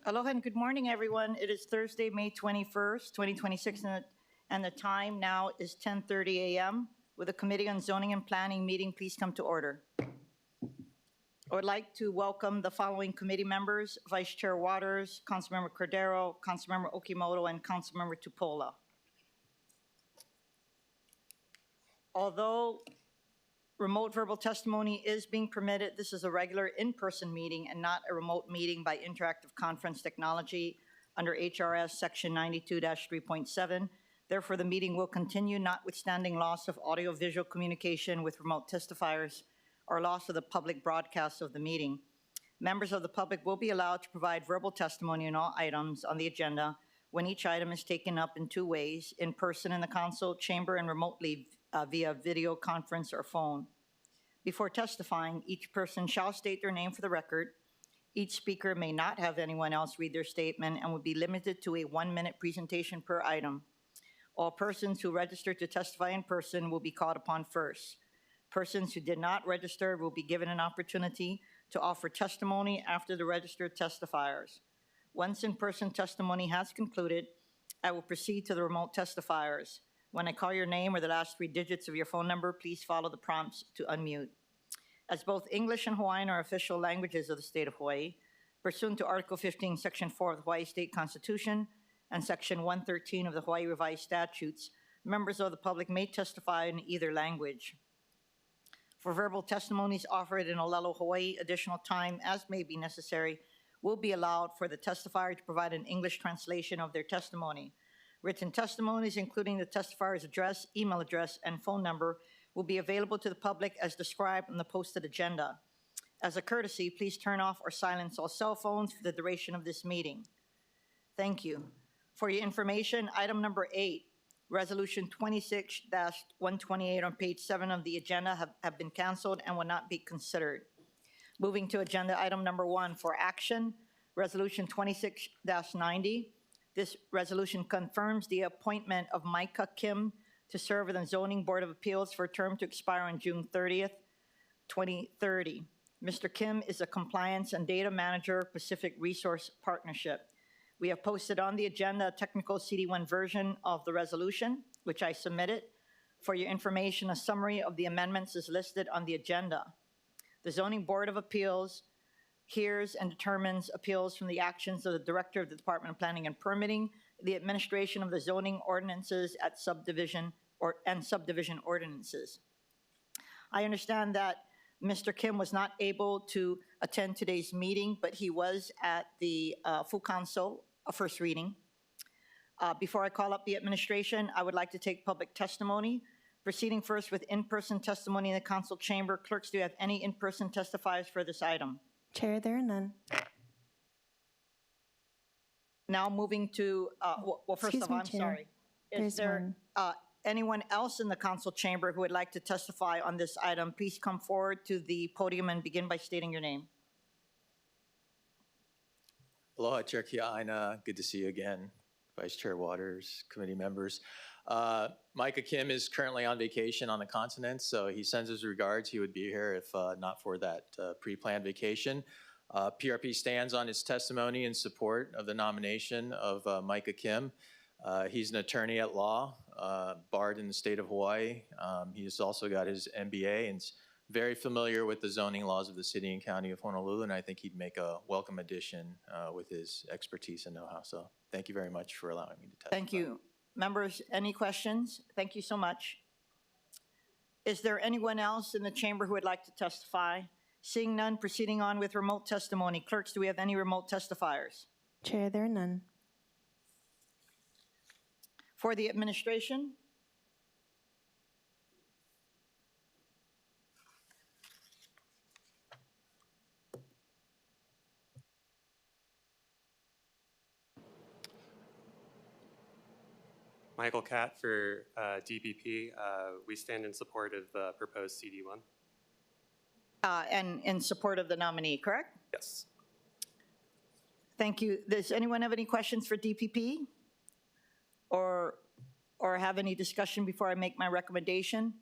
Aloha and good morning, everyone. It is Thursday, May 21st, 2026, and the time now is 10:30 a.m. Will the Committee on Zoning and Planning meeting please come to order? I would like to welcome the following committee members: Vice Chair Waters, Councilmember Cordero, Councilmember Okimoto, and Councilmember Tupola. Although remote verbal testimony is being permitted, this is a regular in-person meeting and not a remote meeting by interactive conference technology under HRS Section 92-3.7. Therefore, the meeting will continue notwithstanding loss of audio-visual communication with remote testifiers or loss of the public broadcast of the meeting. Members of the public will be allowed to provide verbal testimony on all items on the agenda when each item is taken up in two ways: in person in the council chamber and remotely via video conference or phone. Before testifying, each person shall state their name for the record. Each speaker may not have anyone else read their statement and will be limited to a 1-minute presentation per item. All persons who registered to testify in person will be called upon first. Persons who did not register will be given an opportunity to offer testimony after the registered testifiers. Once in-person testimony has concluded, I will proceed to the remote testifiers. When I call your name or the last 3 digits of your phone number, please follow the prompts to unmute. As both English and Hawaiian are official languages of the state of Hawaii, pursuant to Article 15, Section 4 of the Hawaii State Constitution and Section 113 of the Hawaii Revised Statutes, members of the public may testify in either language. For verbal testimonies offered in Olelo, Hawaii, additional time, as may be necessary, will be allowed for the testifier to provide an English translation of their testimony. Written testimonies, including the testifier's address, email address, and phone number, will be available to the public as described on the posted agenda. As a courtesy, please turn off or silence all cell phones for the duration of this meeting. Thank you. For your information, item number 8, Resolution 26-128 on page 7 of the agenda have been canceled and will not be considered. Moving to agenda item number 1 for action, Resolution 26-90. This resolution confirms the appointment of Micah Kim to serve on the Zoning Board of Appeals for a term to expire on June 30th, 2030. Mr. Kim is a Compliance and Data Manager, Pacific Resource Partnership. We have posted on the agenda a technical CD1 version of the resolution, which I submitted. For your information, a summary of the amendments is listed on the agenda. The Zoning Board of Appeals hears and determines appeals from the actions of the Director of the Department of Planning and Permitting, the administration of the zoning ordinances at subdivision ordinances. I understand that Mr. Kim was not able to attend today's meeting, but he was at the full council first reading. Before I call up the administration, I would like to take public testimony. Proceeding first with in-person testimony in the council chamber. Clerks, do you have any in-person testifiers for this item? Chair, there are none. Now moving to, well, first of all, I'm sorry. Is there anyone else in the council chamber who would like to testify on this item? Please come forward to the podium and begin by stating your name. Aloha, Chair Kiaʻāina. Good to see you again. Vice Chair Waters, committee members. Micah Kim is currently on vacation on the continent, so he sends his regards. He would be here if not for that pre-planned vacation. PRP stands on his testimony in support of the nomination of Micah Kim. He's an attorney at law, barred in the state of Hawaii. He's also got his MBA and is very familiar with the zoning laws of the city and county of Honolulu, and I think he'd make a welcome addition with his expertise and know-how. So thank you very much for allowing me to testify. Thank you. Members, any questions? Thank you so much. Is there anyone else in the chamber who would like to testify? Seeing none, proceeding on with remote testimony. Clerks, do we have any remote testifiers? Chair, there are none. For the administration? Michael Catt for DPP. We stand in support of the proposed CD1. And in support of the nominee, correct? Yes. Thank you. Does anyone have any questions for DPP? Or have any discussion before I make my recommendation?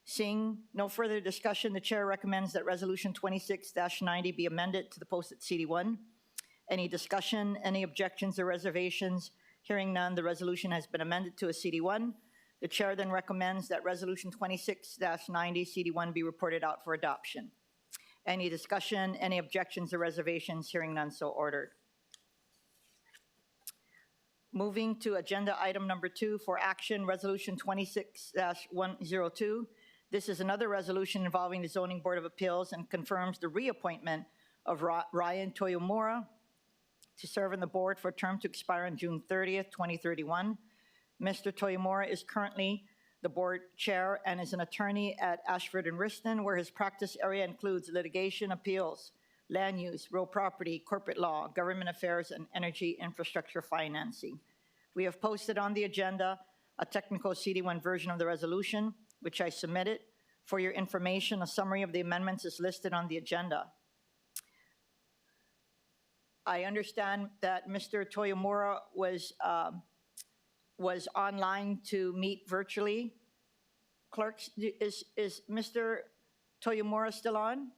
Seeing no further discussion, the chair recommends that Resolution 26-90 be amended to the posted CD1. Any discussion, any objections or reservations? Hearing none, the resolution has been amended to a CD1. The chair then recommends that Resolution 26-90 CD1 be reported out for adoption. Any discussion, any objections or reservations? Hearing none, so ordered. Moving to agenda item number 2 for action, Resolution 26-102. This is another resolution involving the Zoning Board of Appeals and confirms the reappointment of Ryan Toyomura to serve on the board for a term to expire on June 30th, 2031. Mr. Toyomura is currently the board chair and is an attorney at Ashford and Riston, where his practice area includes litigation, appeals, land use, real property, corporate law, government affairs, and energy infrastructure financing. We have posted on the agenda a technical CD1 version of the resolution, which I submitted. For your information, a summary of the amendments is listed on the agenda. I understand that Mr. Toyomura was online to meet virtually. Clerks, is Mr. Toyomura still on?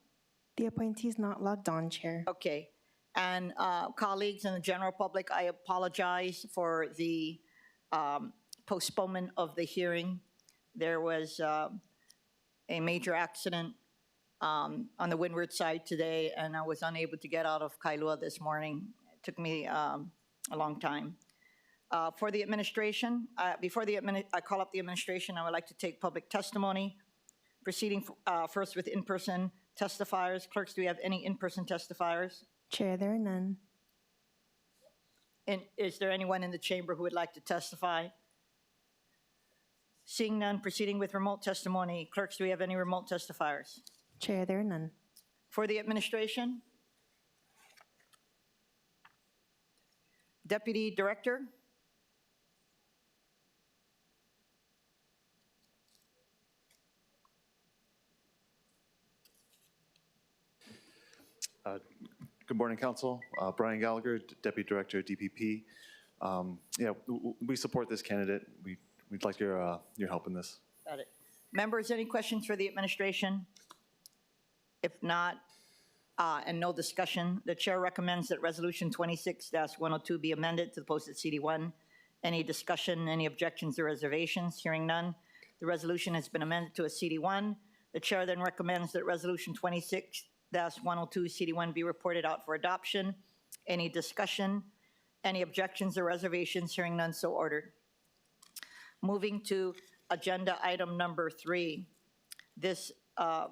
The appointee is not logged on, Chair. Okay. And colleagues and the general public, I apologize for the postponement of the hearing. There was a major accident on the windward side today, and I was unable to get out of Kailua this morning. It took me a long time. For the administration, before I call up the administration, I would like to take public testimony. Proceeding first with in-person testifiers. Clerks, do we have any in-person testifiers? Chair, there are none. And is there anyone in the chamber who would like to testify? Seeing none, proceeding with remote testimony. Clerks, do we have any remote testifiers? Chair, there are none. For the administration? Deputy Director? Good morning, Council. Brian Gallagher, Deputy Director, DPP. We support this candidate. We'd like your help in this. Got it. Members, any questions for the administration? If not, and no discussion, the chair recommends that Resolution 26-102 be amended to the posted CD1. Any discussion, any objections or reservations? Hearing none, the resolution has been amended to a CD1. The chair then recommends that Resolution 26-102 CD1 be reported out for adoption. Any discussion, any objections or reservations? Hearing none, so ordered. Moving to agenda item number 3. This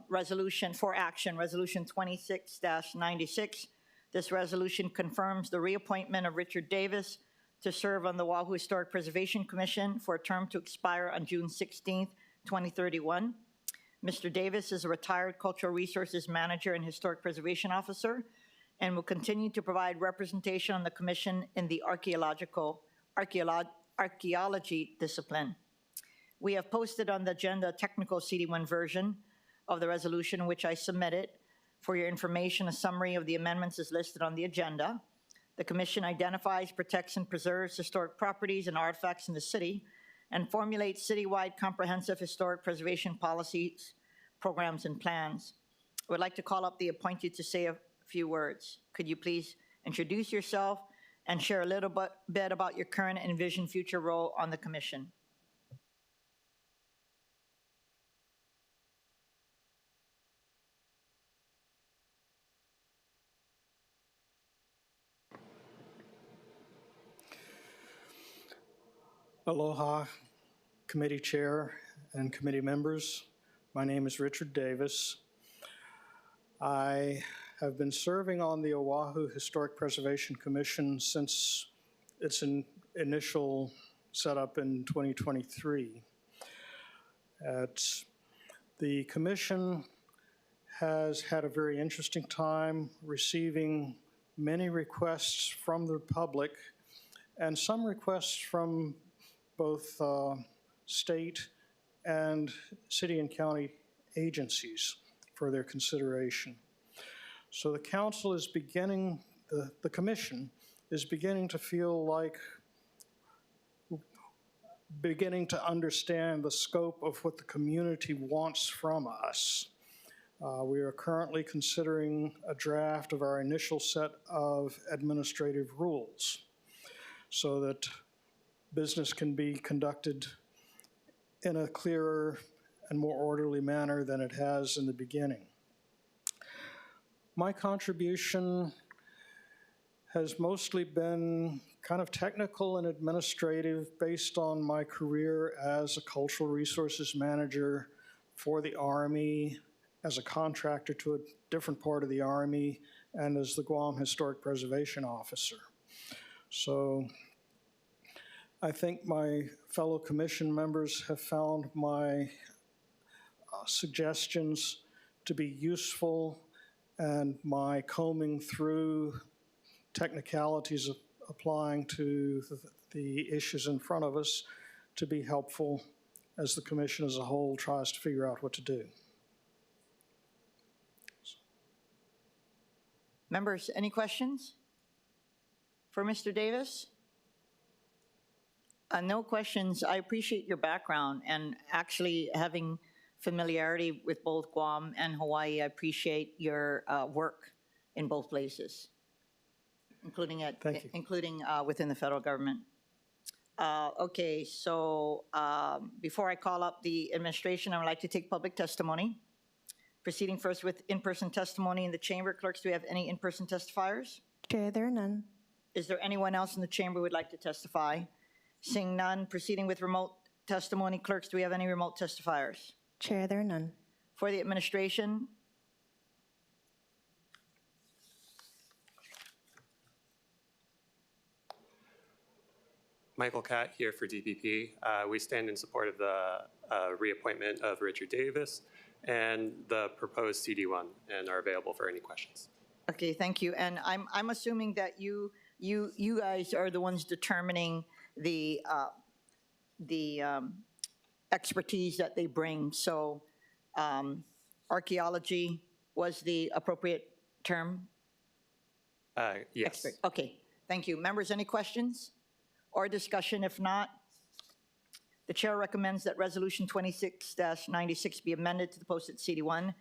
resolution for action, Resolution 26-96. This resolution confirms the reappointment of Richard Davis to serve on the Oahu Historic Preservation Commission for a term to expire on June 16th, 2031. Mr. Davis is a retired Cultural Resources Manager and Historic Preservation Officer and will continue to provide representation on the Commission in the archaeology discipline. We have posted on the agenda a technical CD1 version of the resolution, which I submitted. For your information, a summary of the amendments is listed on the agenda. The Commission identifies, protects, and preserves historic properties and artifacts in the city and formulates citywide comprehensive historic preservation policies, programs, and plans. I would like to call up the appointee to say a few words. Could you please introduce yourself and share a little bit about your current and envisioned future role on the Commission? Aloha, committee chair and committee members. My name is Richard Davis. I have been serving on the Oahu Historic Preservation Commission since its initial setup in 2023. The commission has had a very interesting time receiving many requests from the public and some requests from both state and city and county agencies for their consideration. So the council is beginning, the commission is beginning to feel like, beginning to understand the scope of what the community wants from us. We are currently considering a draft of our initial set of administrative rules so that business can be conducted in a clearer and more orderly manner than it has in the beginning. My contribution has mostly been kind of technical and administrative based on my career as a cultural resources manager for the Army, as a contractor to a different part of the Army, and as the Guam Historic Preservation Officer. So I think my fellow commission members have found my suggestions to be useful, and my combing through technicalities of applying to the issues in front of us to be helpful as the commission as a whole tries to figure out what to do. Members, any questions for Mr. Davis? No questions. I appreciate your background and actually having familiarity with both Guam and Hawaii. I appreciate your work in both places, including within the federal government. Okay, so before I call up the administration, I would like to take public testimony. Proceeding first with in-person testimony in the chamber. Clerks, do we have any in-person testifiers? Chair, there are none. Is there anyone else in the chamber who would like to testify? Seeing none, proceeding with remote testimony. Clerks, do we have any remote testifiers? Chair, there are none. For the administration, Michael Catt here for DPP. We stand in support of the reappointment of Richard Davis and the proposed CD1 and are available for any questions. okay, thank you. And I'm assuming that you guys are the ones determining the expertise that they bring. So archaeology was the appropriate term? Yes. Expert. Okay, thank you. Members, any questions or discussion? If not, the chair recommends that Resolution 26-96 be amended to the posted CD1.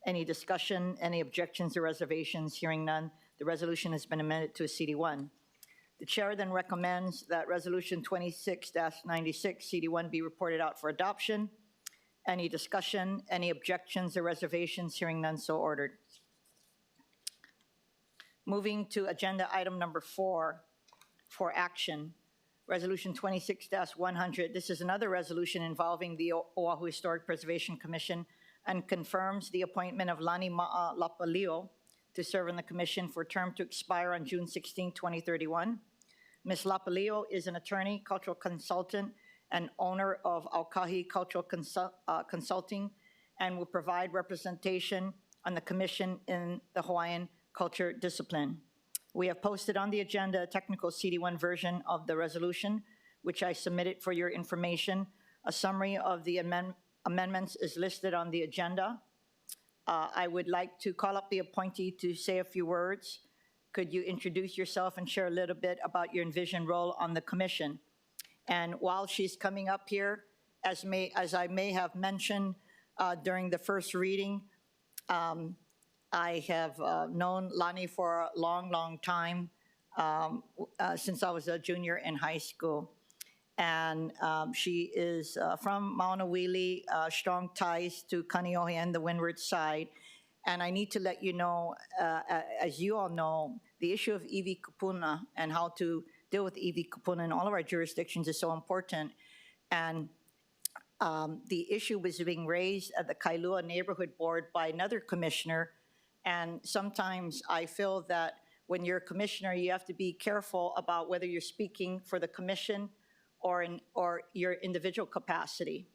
Any discussion, any objections or reservations? Hearing none, the resolution has been amended to a CD1. The chair then recommends that Resolution 26-96 CD1 be reported out for adoption. Any discussion, any objections or reservations? Hearing none, so ordered. Moving to agenda item number 4 for action. Resolution 26-100. This is another resolution involving the Oahu Historic Preservation Commission and confirms the appointment of Lani Ma'a Lapalio to serve on the commission for a term to expire on June 16, 2031. Ms. Lapalio is an attorney, cultural consultant, and owner of Aukahi Cultural Consulting, and will provide representation on the commission in the Hawaiian culture discipline. We have posted on the agenda a technical CD1 version of the resolution, which I submitted for your information. A summary of the amendments is listed on the agenda. I would like to call up the appointee to say a few words. Could you introduce yourself and share a little bit about your envisioned role on the commission? And while she's coming up here, as I may have mentioned during the first reading, I have known Lani for a long, long time, since I was a junior in high school. And she is from Maunawili, strong ties to Kaneohe and the windward side. And I need to let you know, as you all know, the issue of iwi kupuna and how to deal with iwi kupuna in all of our jurisdictions is so important. And the issue was being raised at the Kailua Neighborhood Board by another commissioner. And sometimes I feel that when you're a commissioner, you have to be careful about whether you're speaking for the commission or your individual capacity.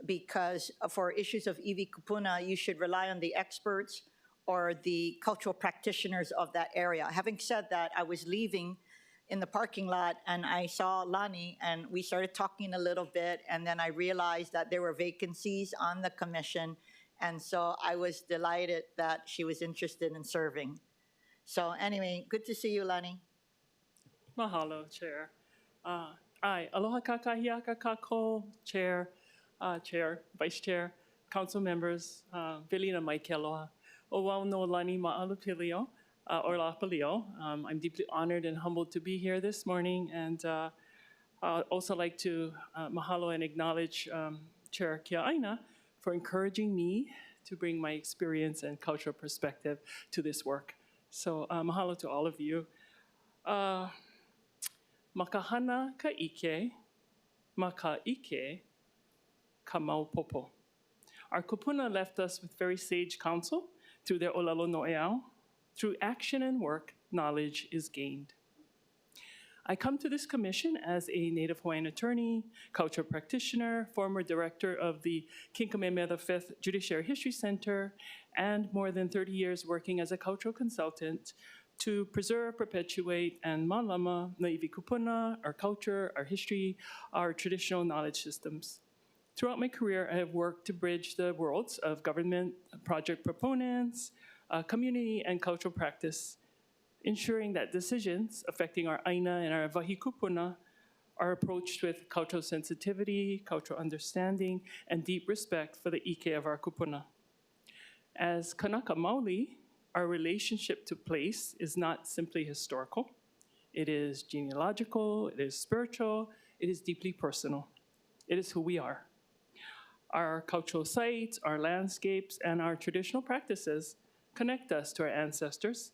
Because for issues of iwi kupuna, you should rely on the experts or the cultural practitioners of that area. Having said that, I was leaving in the parking lot and I saw Lani and we started talking a little bit, and then I realized that there were vacancies on the commission, and so I was delighted that she was interested in serving. So anyway, good to see you, Lani. Mahalo, Chair. Aloha kakahiaka kako, Chair, Chair, Vice Chair. council members, Velina Maikeloha, Owau no Lani Ma'alupilio, or Lapalio. I'm deeply honored and humbled to be here this morning, and I'd also like to mahalo and acknowledge Chair Kiaʻāina for encouraging me to bring my experience and cultural perspective to this work. So mahalo to all of you. Makahana ka ike, maka ike ka maupopo. Our kupuna left us with very sage counsel through their olalo no'eau. Through action and work, knowledge is gained. I come to this commission as a Native Hawaiian attorney, cultural practitioner, former director of the King Kamehameha V Judiciary History Center, and more than 30 years working as a cultural consultant to preserve, perpetuate, and malama na iwi kupuna, our culture, our history, our traditional knowledge systems. Throughout my career, I have worked to bridge the worlds of government, project proponents, community, and cultural practice, ensuring that decisions affecting our aina and our wahi kupuna are approached with cultural sensitivity, cultural understanding, and deep respect for the ike of our kupuna. As Kanaka Maoli, our relationship to place is not simply historical. It is genealogical, it is spiritual, it is deeply personal. It is who we are. Our cultural sites, our landscapes, and our traditional practices connect us to our ancestors,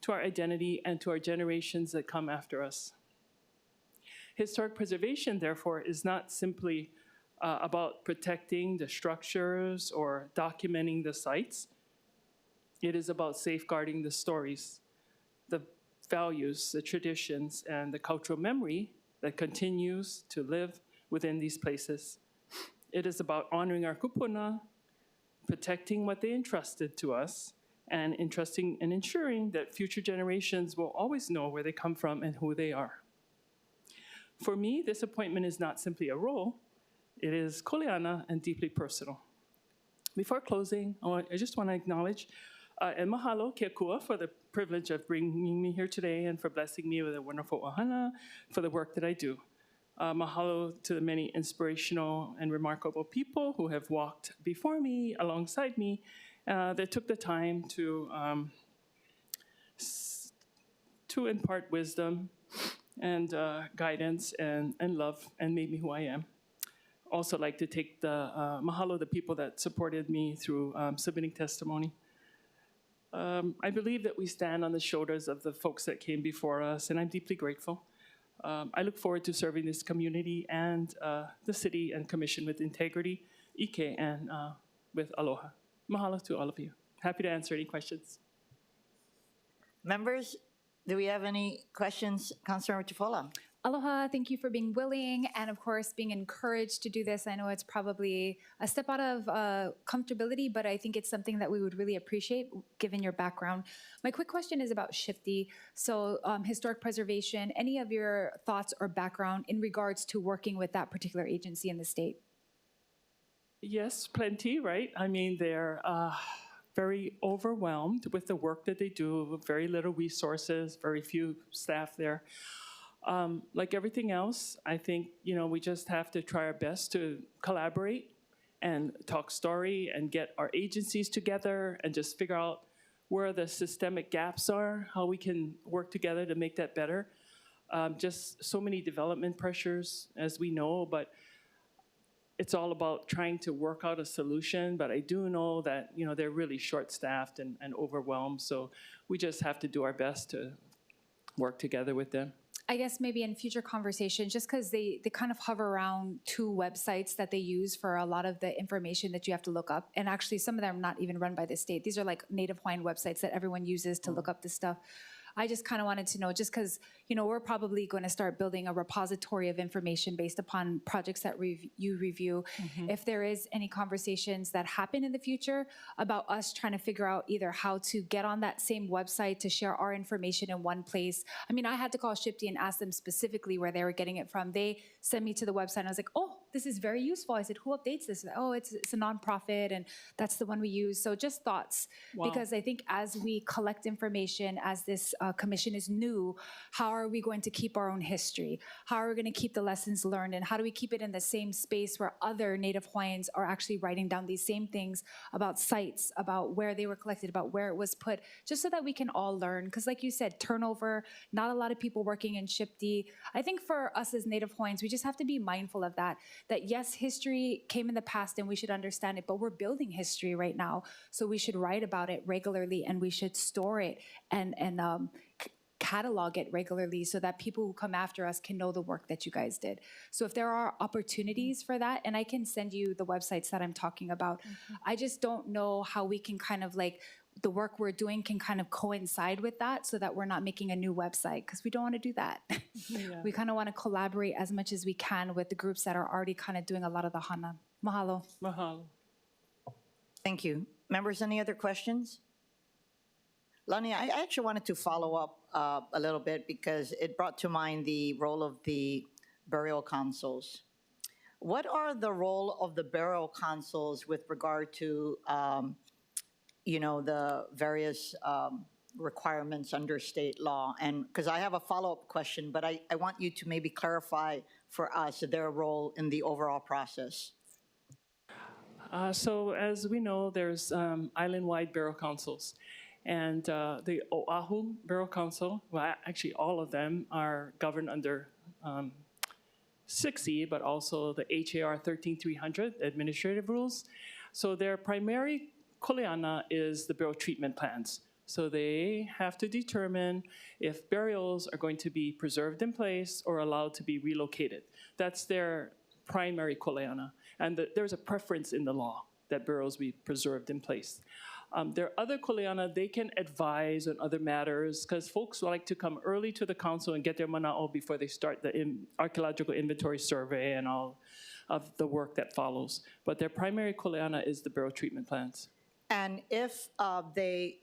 to our identity, and to our generations that come after us. Historic preservation, therefore, is not simply about protecting the structures or documenting the sites. It is about safeguarding the stories, the values, the traditions, and the cultural memory that continues to live within these places. It is about honoring our kupuna, protecting what they entrusted to us, and ensuring that future generations will always know where they come from and who they are. For me, this appointment is not simply a role, it is koleana and deeply personal. Before closing, I just want to acknowledge and mahalo ke kua for the privilege of bringing me here today and for blessing me with a wonderful ohana for the work that I do. Mahalo to the many inspirational and remarkable people who have walked before me, alongside me, that took the time to impart wisdom and guidance and love and made me who I am. Also like to take the mahalo the people that supported me through submitting testimony. I believe that we stand on the shoulders of the folks that came before us, and I'm deeply grateful. I look forward to serving this community and the city and commission with integrity, ike, and with aloha. Mahalo to all of you. Happy to answer any questions. Members, do we have any questions? Councilmember Tupola. Aloha, thank you for being willing and, of course, being encouraged to do this. I know it's probably a step out of comfortability, but I think it's something that we would really appreciate given your background. My quick question is about Shifty. So historic preservation, any of your thoughts or background in regards to working with that particular agency in the state? Yes, plenty, right? I mean, they're very overwhelmed with the work that they do, very little resources, very few staff there. Like everything else, I think, we just have to try our best to collaborate and talk story and get our agencies together and just figure out where the systemic gaps are, how we can work together to make that better. Just so many development pressures, as we know, but it's all about trying to work out a solution. But I do know that, they're really short-staffed and overwhelmed, so we just have to do our best to work together with them. I guess maybe in future conversations, just because they kind of hover around two websites that they use for a lot of the information that you have to look up. And actually, some of them are not even run by the state. These are like Native Hawaiian websites that everyone uses to look up this stuff. I just kind of wanted to know, just because, we're probably going to start building a repository of information based upon projects that you review. Mm-hmm. If there is any conversations that happen in the future about us trying to figure out either how to get on that same website to share our information in one place. I mean, I had to call Shifty and ask them specifically where they were getting it from. They sent me to the website and I was like, oh, this is very useful. I said, who updates this? Oh, it's a nonprofit, and that's the one we use. So just thoughts, because I think as we collect information, as this commission is new, how are we going to keep our own history? How are we going to keep the lessons learned? And how do we keep it in the same space where other Native Hawaiians are actually writing down these same things about sites, about where they were collected, about where it was put, just so that we can all learn. Because like you said, turnover, not a lot of people working in SHPD. I think for us as Native Hawaiians, we just have to be mindful of that yes, history came in the past and we should understand it, but we're building history right now. So we should write about it regularly, and we should store it and catalog it regularly so that people who come after us can know the work that you guys did. So if there are opportunities for that, and I can send you the websites that I'm talking about, I just don't know how we can kind of like, the work we're doing can kind of coincide with that so that we're not making a new website, because we don't want to do that. We kind of want to collaborate as much as we can with the groups that are already kind of doing a lot of the hana. Mahalo. Mahalo. Thank you. Members, any other questions? Lani, I actually wanted to follow up a little bit because it brought to mind the role of the burial councils. What are the role of the burial councils with regard to the various requirements under state law? And because I have a follow-up question, but I want you to maybe clarify for us their role in the overall process. So as we know, there's island-wide burial councils. And the Oahu Burial Council, well, actually all of them are governed under 6E, but also the HAR 13300 administrative rules. So their primary kuleana is the burial treatment plans. So they have to determine if burials are going to be preserved in place or allowed to be relocated. That's their primary kuleana. And there's a preference in the law that burials be preserved in place. Their other kuleana, they can advise on other matters, because folks like to come early to the council and get their mana'o before they start the archaeological inventory survey and all of the work that follows. But their primary kuleana is the burial treatment plans. And if they,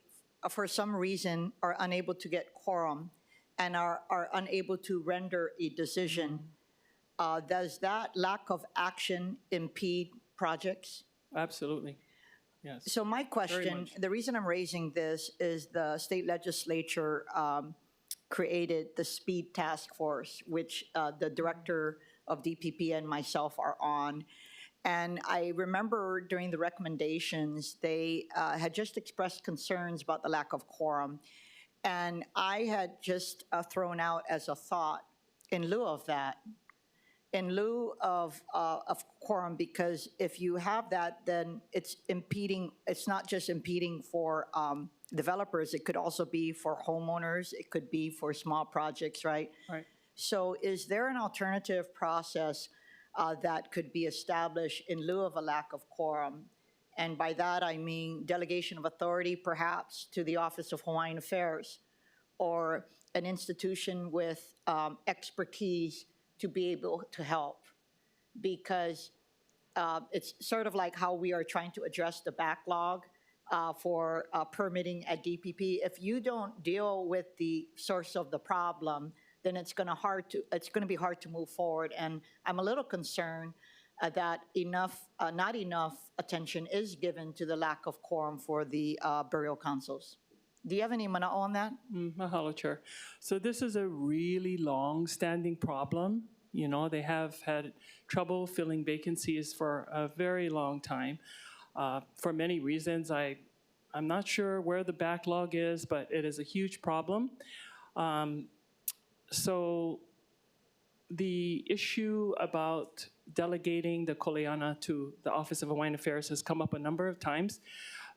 for some reason, are unable to get quorum and are unable to render a decision, does that lack of action impede projects? Absolutely. Yes. So my question, the reason I'm raising this is the state legislature created the Speed Task Force, which the director of DPP and myself are on. And I remember during the recommendations, they had just expressed concerns about the lack of quorum. And I had just thrown out as a thought, in lieu of that, in lieu of quorum, because if you have that, then it's impeding, it's not just impeding for developers, it could also be for homeowners, it could be for small projects, right? Right. So is there an alternative process that could be established in lieu of a lack of quorum? And by that, I mean delegation of authority, perhaps, to the Office of Hawaiian Affairs, or an institution with expertise to be able to help. Because it's sort of like how we are trying to address the backlog for permitting at DPP. If you don't deal with the source of the problem, then it's going to be hard to move forward. And I'm a little concerned that not enough attention is given to the lack of quorum for the burial councils. Do you have any mana'o on that? Mahalo, Chair. So this is a really long-standing problem. You know, they have had trouble filling vacancies for a very long time. For many reasons, I'm not sure where the backlog is, but it is a huge problem. So the issue about delegating the kuleana to the Office of Hawaiian Affairs has come up a number of times.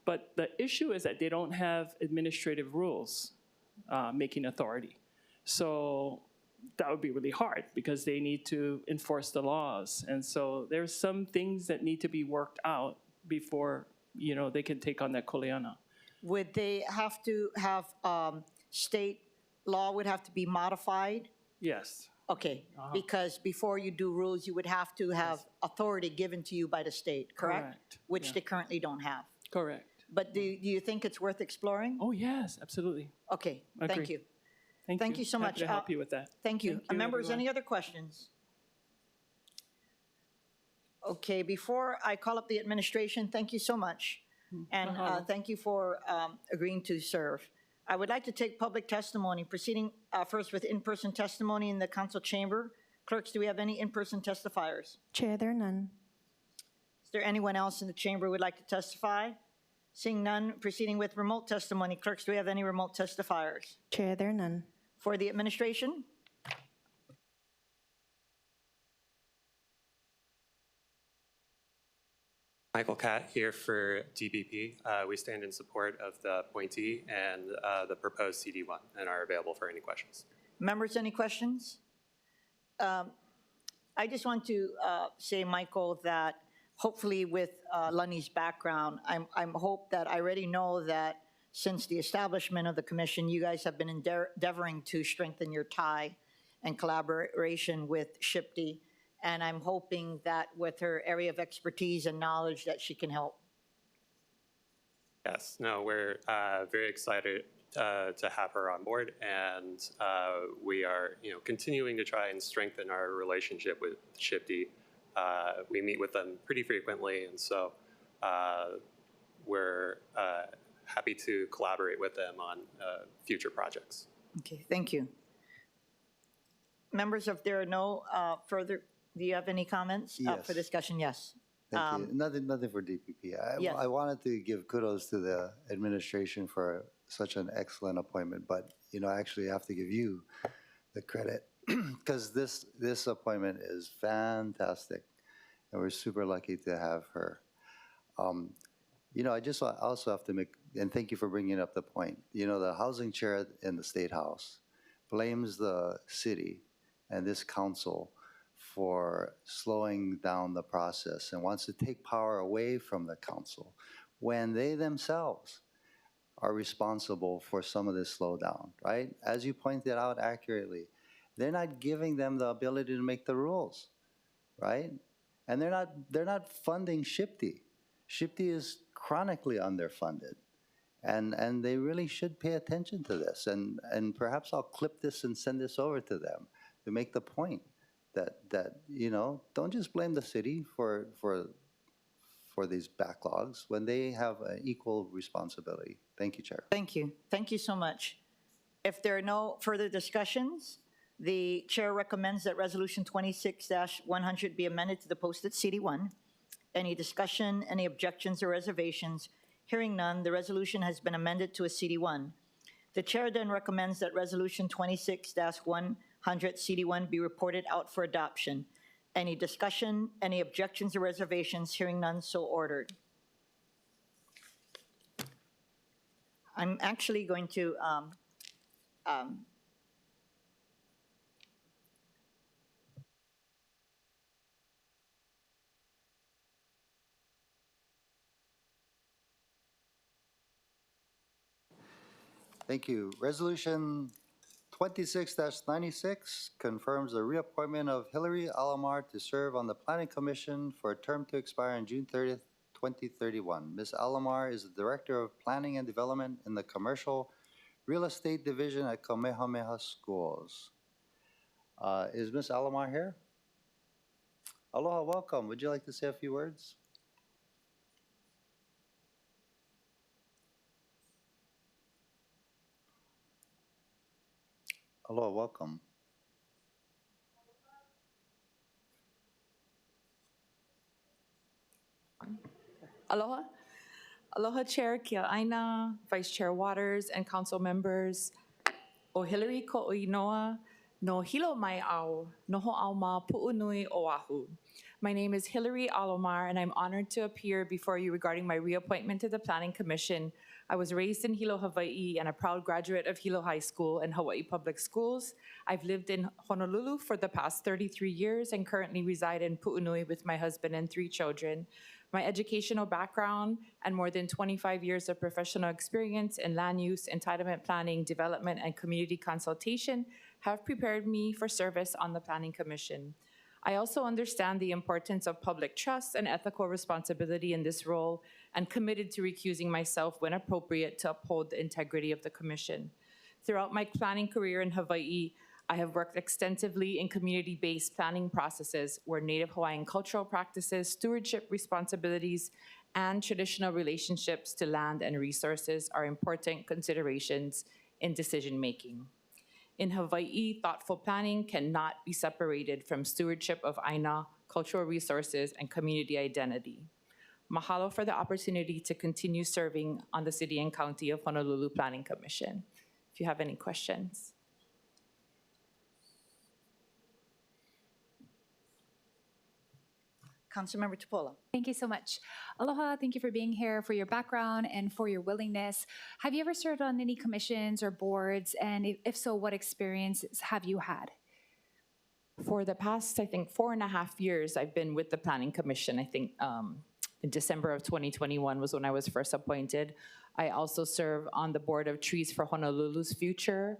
But the issue is that they don't have administrative rules making authority. So that would be really hard because they need to enforce the laws. And so there's some things that need to be worked out before, you know, they can take on that kuleana. Would they have to have state law would have to be modified? Yes. Okay, because before you do rules, you would have to have authority given to you by the state, correct? Correct, Which yeah. they currently don't have. Correct. But do you think it's worth exploring? Oh, yes, absolutely. Okay, thank Agree. you. Thank Thank you so much. Happy to help you with that. Thank you. Thank you, Members, everyone. any other questions? Okay, before I call up the administration, thank you so much. And thank you for agreeing to serve. I would like to take public testimony, proceeding first with in-person testimony in the council chamber. Clerks, do we have any in-person testifiers? Chair, there are none. Is there anyone else in the chamber who would like to testify? Seeing none, proceeding with remote testimony. Clerks, do we have any remote testifiers? Chair, there are none. For the administration? Michael Catt here for DPP. We stand in support of the appointee and the proposed CD1 and are available for any questions. Members, any questions? I just want to say, Michael, that hopefully with Lunny's background, I'm hope that I already know that since the establishment of the commission, you guys have been endeavoring to strengthen your tie and collaboration with SHPD. And I'm hoping that with her area of expertise and knowledge that she can help. Yes, no, we're very excited to have her on board, and we are, continuing to try and strengthen our relationship with SHPD. We meet with them pretty frequently, and so we're happy to collaborate with them on future projects. Okay, thank you. Members, if there are no further, do you have any comments Yes. for discussion? Yes. Thank you. Nothing for DPP. Yes. I wanted to give kudos to the administration for such an excellent appointment, but I actually have to give you the credit because this appointment is fantastic, and we're super lucky to have her. I just also have to make, and thank you for bringing up the point. The housing chair in the State House blames the city and this council for slowing down the process and wants to take power away from the council when they themselves are responsible for some of this slowdown, right? As you pointed out accurately, they're not giving them the ability to make the rules, right? And they're not funding SHPD. SHPD is chronically underfunded. And they really should pay attention to this. And perhaps I'll clip this and send this over to them to make the point that don't just blame the city for these backlogs when they have an equal responsibility. Thank you, Chair. Thank you. Thank you so much. If there are no further discussions, the chair recommends that Resolution 26-100 be amended to the posted CD1. Any discussion, any objections or reservations? Hearing none, the resolution has been amended to a CD1. The chair then recommends that Resolution 26-100 CD1 be reported out for adoption. Any discussion, any objections or reservations? Hearing none, so ordered. I'm actually going to Thank you. Resolution 26-96 confirms the reappointment of Hillary Alomar to serve on the Planning Commission for a term to expire on June 30th, 2031. Ms. Alomar is the Director of Planning and Development in the Commercial Real Estate Division at Kamehameha Schools. Is Ms. Alomar here? Aloha, welcome. Would you like to say a few words? Aloha, welcome. Aloha. Aloha Chair Kiaʻāina, Vice Chair Waters, and council members. O Hillary Ko'oinoa, no hilo mai au, noho au ma pu'unui Oahu. My name is Hillary Alomar, and I'm honored to appear before you regarding my reappointment to the Planning Commission. I was raised in Hilo, Hawaii, and a proud graduate of Hilo High School and Hawaii Public Schools. I've lived in Honolulu for the past 33 years and currently reside in Pu'unui with my husband and 3 children. My educational background and more than 25 years of professional experience in land use, entitlement planning, development, and community consultation have prepared me for service on the Planning Commission. I also understand the importance of public trust and ethical responsibility in this role and committed to recusing myself when appropriate to uphold the integrity of the Commission. Throughout my planning career in Hawaii, I have worked extensively in community-based planning processes where Native Hawaiian cultural practices, stewardship responsibilities, and traditional relationships to land and resources are important considerations in decision-making. In Hawaii, thoughtful planning cannot be separated from stewardship of Aina, cultural resources, and community identity. Mahalo for the opportunity to continue serving on the City and County of Honolulu Planning Commission. If you have any questions. Councilmember Tupola. Thank you so much. Aloha, thank you for being here, for your background, and for your willingness. Have you ever served on any commissions or boards? And if so, what experiences have you had? For the past, I think, 4.5 years, I've been with the Planning Commission. I think in December of 2021 was when I was first appointed. I also serve on the board of Trees for Honolulu's Future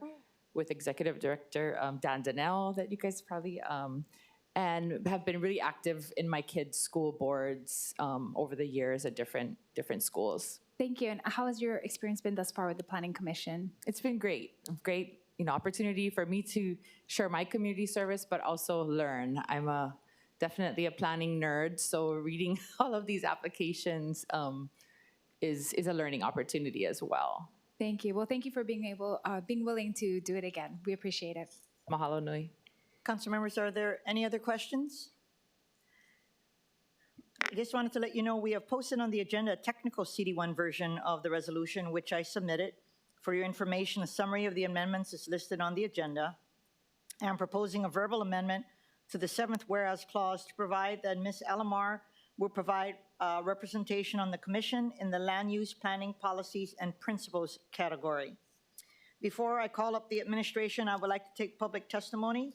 with Executive Director Dan Donnell, that you guys probably, and have been really active in my kids' school boards over the years at different schools. Thank you. And how has your experience been thus far with the Planning Commission? It's been great. Great, opportunity for me to share my community service, but also learn. I'm definitely a planning nerd, so reading all of these applications is a learning opportunity as well. Thank you. Well, thank you for being willing to do it again. We appreciate it. Mahalo nui. Council members, are there any other questions? I just wanted to let you know we have posted on the agenda a technical CD1 version of the resolution, which I submitted. For your information, a summary of the amendments is listed on the agenda. I'm proposing a verbal amendment to the 7th whereas clause to provide that Ms. Alamar will provide representation on the commission in the land use planning policies and principles category. Before I call up the administration, I would like to take public testimony.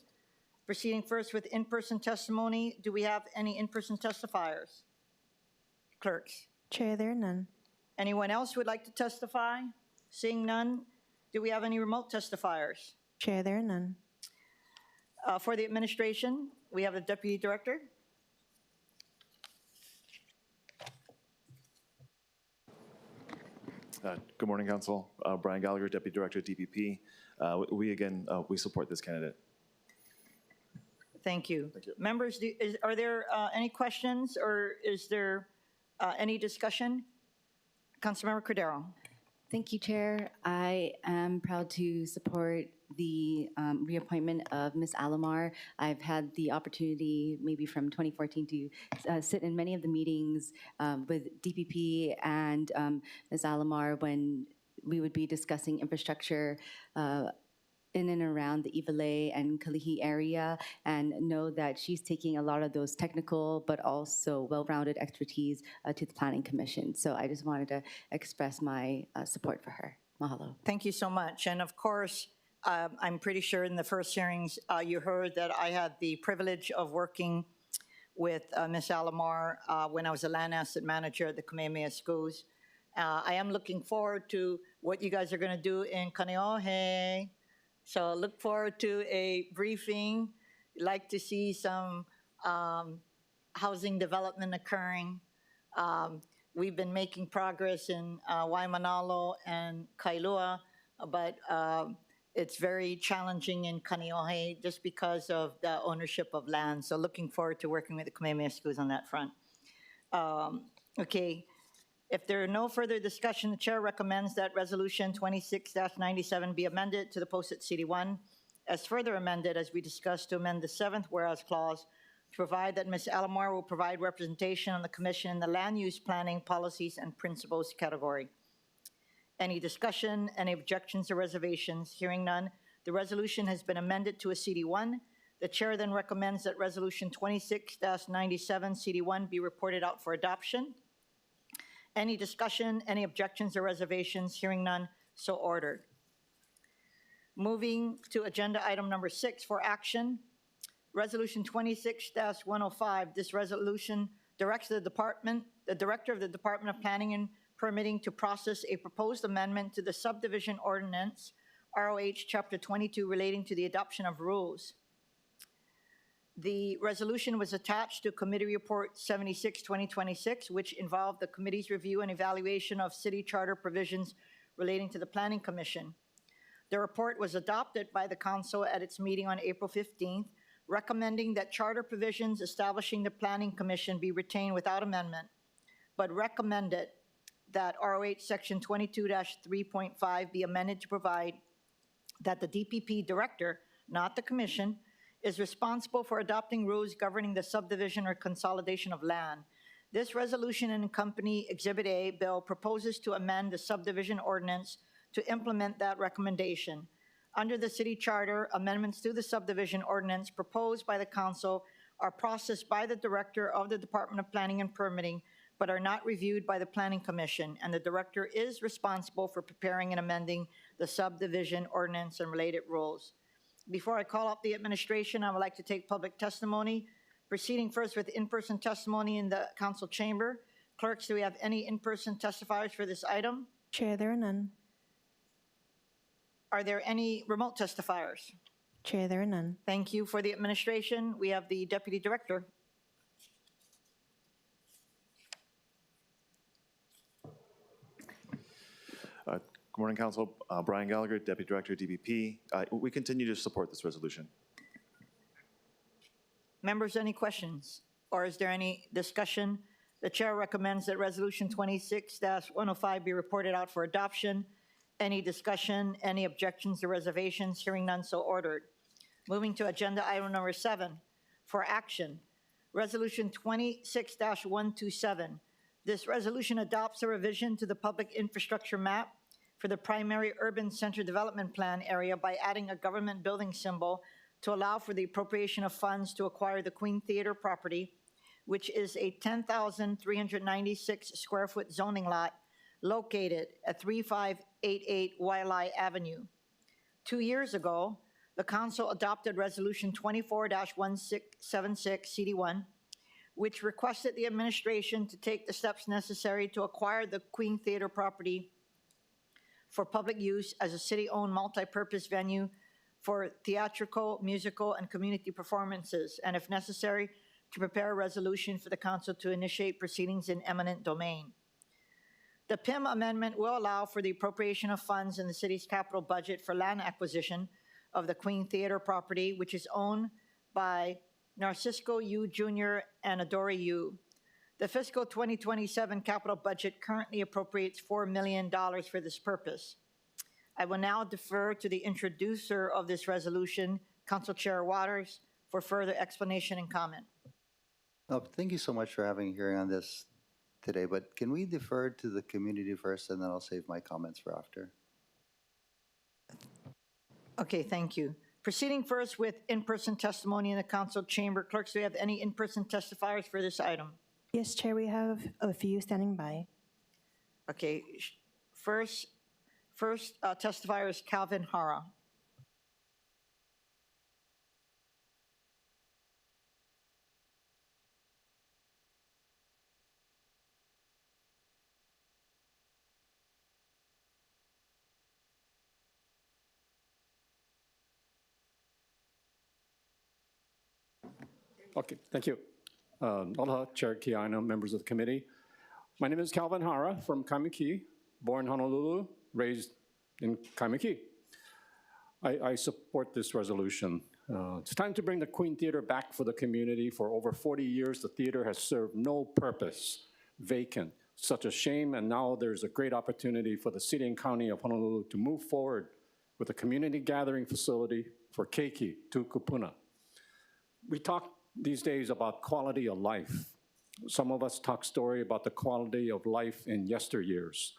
Proceeding first with in-person testimony, do we have any in-person testifiers? Clerks. Chair, there are none. Anyone else who would like to testify? Seeing none, do we have any remote testifiers? Chair, there are none. For the administration, we have the Deputy Director. Good morning, Council. Brian Gallagher, Deputy Director, DPP. We support this candidate. Thank you. Members, are there any questions or is there any discussion? Councilmember Cordero. Thank you, Chair. I am proud to support the reappointment of Ms. Alamar. I've had the opportunity, maybe from 2014, to sit in many of the meetings with DPP and Ms. Alamar when we would be discussing infrastructure in and around the Iwalei and Kalihi area, and know that she's taking a lot of those technical but also well-rounded expertise to the Planning Commission. So I just wanted to express my support for her. Mahalo. Thank you so much. And of course, I'm pretty sure in the first hearings you heard that I had the privilege of working with Ms. Alamar when I was a land asset manager at the Kamehameha Schools. I am looking forward to what you guys are going to do in Kaneohe. So look forward to a briefing. Like to see some housing development occurring. We've been making progress in Waimanalo and Kailua, but it's very challenging in Kaneohe just because of the ownership of land. So looking forward to working with the Kamehameha Schools on that front. Okay. If there are no further discussion, the chair recommends that Resolution 26-97 be amended to the posted CD1 as further amended as we discussed to amend the 7th whereas clause to provide that Ms. Alamar will provide representation on the commission in the land use planning policies and principles category. Any discussion, any objections or reservations? Hearing none, the resolution has been amended to a CD1. The chair then recommends that Resolution 26-97 CD1 be reported out for adoption. Any discussion, any objections or reservations? Hearing none, so ordered. Moving to agenda item number 6 for action. Resolution 26-105. This resolution directs the Director of the Department of Planning and Permitting to process a proposed amendment to the subdivision ordinance, ROH Chapter 22, relating to the adoption of rules. The resolution was attached to Committee Report 76-2026, which involved the committee's review and evaluation of city charter provisions relating to the Planning Commission. The report was adopted by the council at its meeting on April 15th, recommending that charter provisions establishing the Planning Commission be retained without amendment, but recommended that ROH Section 22-3.5 be amended to provide that the DPP director, not the commission, is responsible for adopting rules governing the subdivision or consolidation of land. This resolution in Company Exhibit A bill proposes to amend the subdivision ordinance to implement that recommendation. Under the city charter, amendments to the subdivision ordinance proposed by the council are processed by the director of the Department of Planning and Permitting, but are not reviewed by the Planning Commission, and the director is responsible for preparing and amending the subdivision ordinance and related rules. Before I call up the administration, I would like to take public testimony. Proceeding first with in-person testimony in the council chamber. Clerks, do we have any in-person testifiers for this item? Chair, there are none. Are there any remote testifiers? Chair, there are none. Thank you. For the administration, we have the Deputy Director. Good morning, Council. Brian Gallagher, Deputy Director, DPP. We continue to support this resolution. Members, any questions? Or is there any discussion? The chair recommends that Resolution 26-105 be reported out for adoption. Any discussion, any objections or reservations? Hearing none, so ordered. Moving to agenda item number 7 for action. Resolution 26-127. This resolution adopts a revision to the public infrastructure map for the primary urban center development plan area by adding a government building symbol to allow for the appropriation of funds to acquire the Queen Theater property, which is a 10,396 square foot zoning lot located at 3588 Wailea Avenue. 2 years ago, the council adopted Resolution 24-1676 CD1, which requested the administration to take the steps necessary to acquire the Queen Theater property for public use as a city-owned multi-purpose venue for theatrical, musical, and community performances, and if necessary, to prepare a resolution for the council to initiate proceedings in eminent domain. The PIM amendment will allow for the appropriation of funds in the city's capital budget for land acquisition of the Queen Theater property, which is owned by Narcisco Yu Jr. and Adori Yu. The fiscal 2027 capital budget currently appropriates $4 million for this purpose. I will now defer to the introducer of this resolution, Council Chair Waters, for further explanation and comment. Thank you so much for having a hearing on this today, but can we defer to the community first, and then I'll save my comments for after? Okay, thank you. Proceeding first with in-person testimony in the council chamber. Clerks, do we have any in-person testifiers for this item? Yes, Chair, we have a few standing by. Okay, first testifier is Calvin Hara. Okay, thank you. Aloha, Chair Kiaʻāina, members of the committee. My name is Calvin Hara from Kaimuki, born in Honolulu, raised in Kaimuki. I support this resolution. It's time to bring the Queen Theater back for the community. For over 40 years, the theater has served no purpose, vacant. Such a shame, and now there's a great opportunity for the city and county of Honolulu to move forward with a community gathering facility for keiki to kupuna. We talk these days about quality of life. Some of us talk story about the quality of life in yesteryears.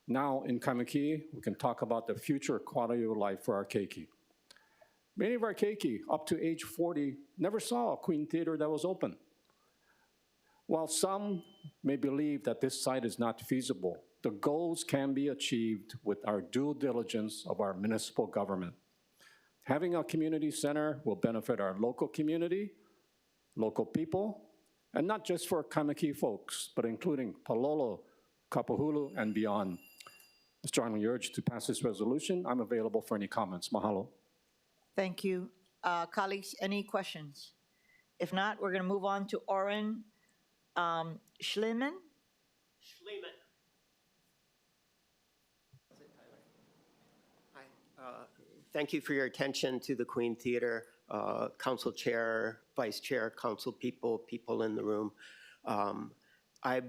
Now in Kaimuki, we can talk about the future quality of life for our keiki. Many of our keiki up to age 40 never saw a Queen Theater that was open. While some may believe that this site is not feasible, the goals can be achieved with our due diligence of our municipal government. Having a community center will benefit our local community, local people, and not just for Kaimuki folks, but including Palolo, Kapahulu, and beyond. I strongly urge to pass this resolution. I'm available for any comments. Mahalo. Thank you. Colleagues, any questions? If not, we're going to move on to Oren Schliemann. Hi, Thank you for your attention to the Queen Theater, Council Chair, Vice Chair, Council people in the room. I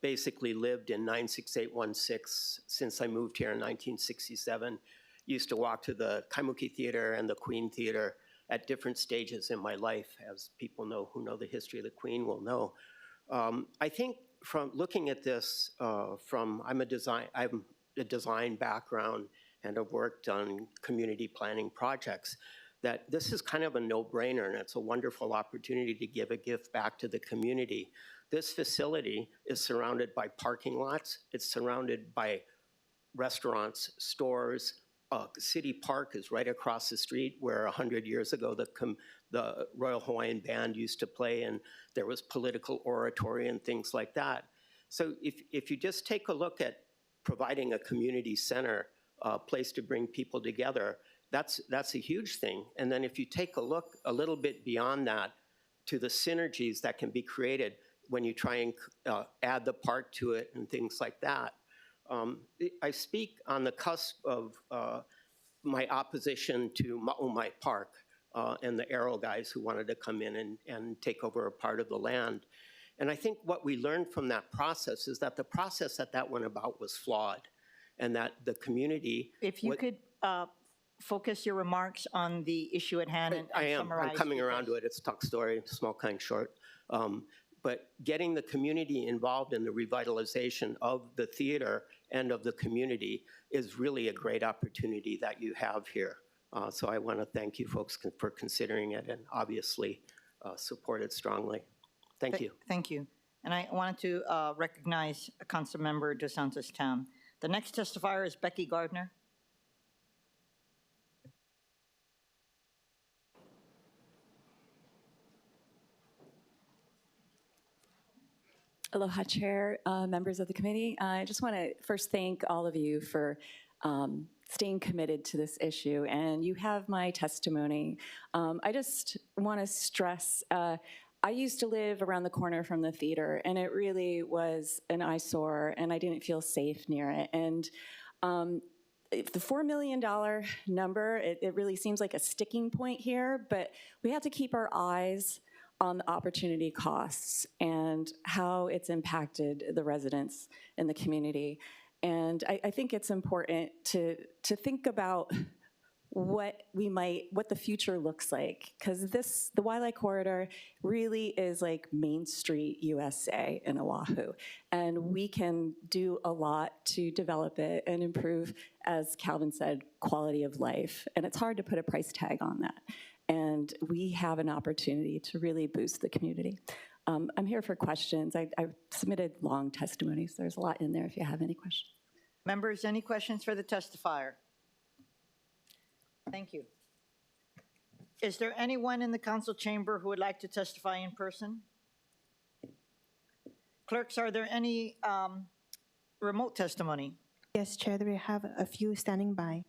basically lived in 96816 since I moved here in 1967. Used to walk to the Kaimuki Theater and the Queen Theater at different stages in my life, as people know who know the history of the Queen will know. I think from looking at this, I'm a design background and have worked on community planning projects, that this is kind of a no-brainer, and it's a wonderful opportunity to give a gift back to the community. This facility is surrounded by parking lots. It's surrounded by restaurants, stores. City Park is right across the street where 100 years ago the Royal Hawaiian Band used to play, and there was political oratory and things like that. So if you just take a look at providing a community center, a place to bring people together, that's a huge thing. And then if you take a look a little bit beyond that to the synergies that can be created when you try and add the park to it and things like that. I speak on the cusp of my opposition to Ma'umai Park and the Arrow guys who wanted to come in and take over a part of the land. And I think what we learned from that process is that the process that went about was flawed, and that the community— If you could focus your remarks on the issue at hand and I am. summarize. I'm coming around to it. It's a talk story, small, kind, short. But getting the community involved in the revitalization of the theater and of the community is really a great opportunity that you have here. So I want to thank you folks for considering it and obviously support it strongly. Thank you. Thank you. And I wanted to recognize Councilmember DeSantis-Tam. The next testifier is Becky Gardner. Aloha, Chair, members of the committee. I just want to first thank all of you for staying committed to this issue, and you have my testimony. I just want to stress, I used to live around the corner from the theater, and it really was an eyesore, and I didn't feel safe near it. And the $4 million number, it really seems like a sticking point here, but we have to keep our eyes on the opportunity costs and how it's impacted the residents in the community. And I think it's important to think about what the future looks like, because the Waialae Corridor really is like Main Street USA in Oahu, and we can do a lot to develop it and improve, as Calvin said, quality of life. And it's hard to put a price tag on that. And we have an opportunity to really boost the community. I'm here for questions. I submitted long testimonies. There's a lot in there if you have any questions. Members, any questions for the testifier? Thank you. Is there anyone in the council chamber who would like to testify in person? Clerks, are there any remote testimony? Yes, Chair, we have a few standing by.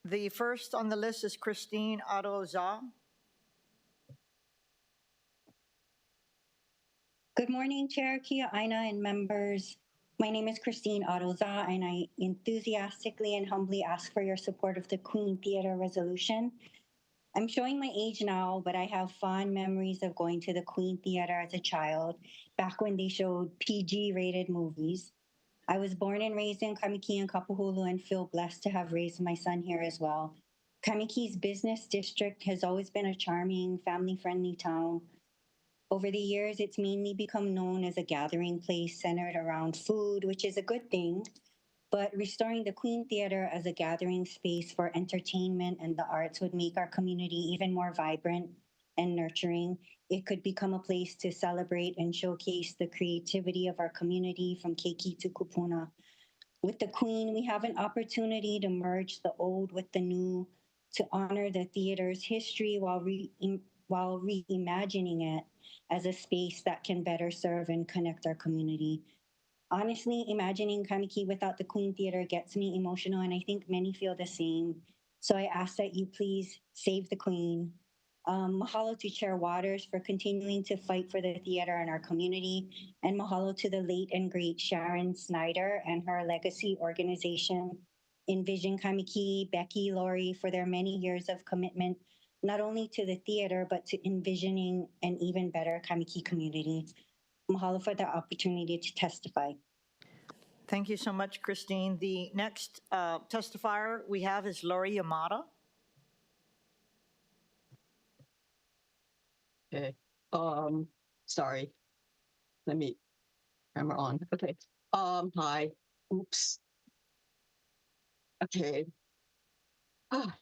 The first on the list is Christine Otto-Za. Good morning, Chair Kiaʻāina and members. My name is Christine Otto-Za, and I enthusiastically and humbly ask for your support of the Queen Theater resolution. I'm showing my age now, but I have fond memories of going to the Queen Theater as a child, back when they showed PG-rated movies. I was born and raised in Kamiki and Kapahulu and feel blessed to have raised my son here as well. Kamiki's business district has always been a charming, family-friendly town. Over the years, it's mainly become known as a gathering place centered around food, which is a good thing, but restoring the Queen Theater as a gathering space for entertainment and the arts would make our community even more vibrant and nurturing. It could become a place to celebrate and showcase the creativity of our community from Keiki to Kupuna. With the Queen, we have an opportunity to merge the old with the new, to honor the theater's history while reimagining it as a space that can better serve and connect our community. Honestly, imagining Kamiki without the Queen Theater gets me emotional, and I think many feel the same. So I ask that you please save the Queen. Mahalo to Chair Waters for continuing to fight for the theater in our community. And mahalo to the late and great Sharon Snyder and her legacy organization, Envision Kamiki, Becky, Lori, for their many years of commitment, not only to the theater, but to envisioning an even better Kamiki community. Mahalo for the opportunity to testify. Thank you so much, Christine. The next testifier we have is Lori Yamada. Okay. Sorry. Let me camera on. Okay. Hi. Oops. Okay.